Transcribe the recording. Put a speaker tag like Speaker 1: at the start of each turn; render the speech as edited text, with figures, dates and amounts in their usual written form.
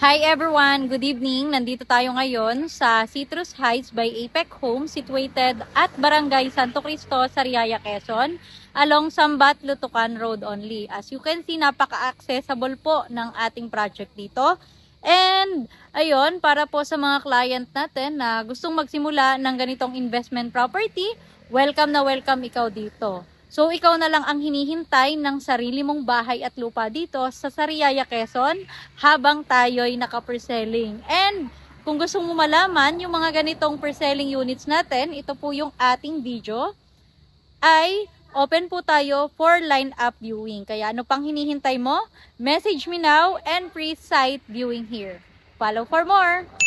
Speaker 1: Hi everyone! Good evening! Nandito tayo ngayon sa Citrus Heights by Apex Home situated at Barangay Santo Cristo, Sariaya, Quezon along Sambat, Lutucan Road only. As you can see, napaka-accessible po ng ating project dito. And ayun, para po sa mga client natin na gustong magsimula ng ganitong investment property, welcome na welcome ikaw dito. So, ikaw na lang ang hinihintay ng sarili mong bahay at lupa dito sa Sariaya, Quezon habang tayo'y naka-preselling. And kung gusto mo malaman yung mga ganitong preselling units natin, ito po yung ating video, ay open po tayo for line-up viewing. Kaya ano pang hinihintay mo? Message me now and pre-site viewing here. Follow for more!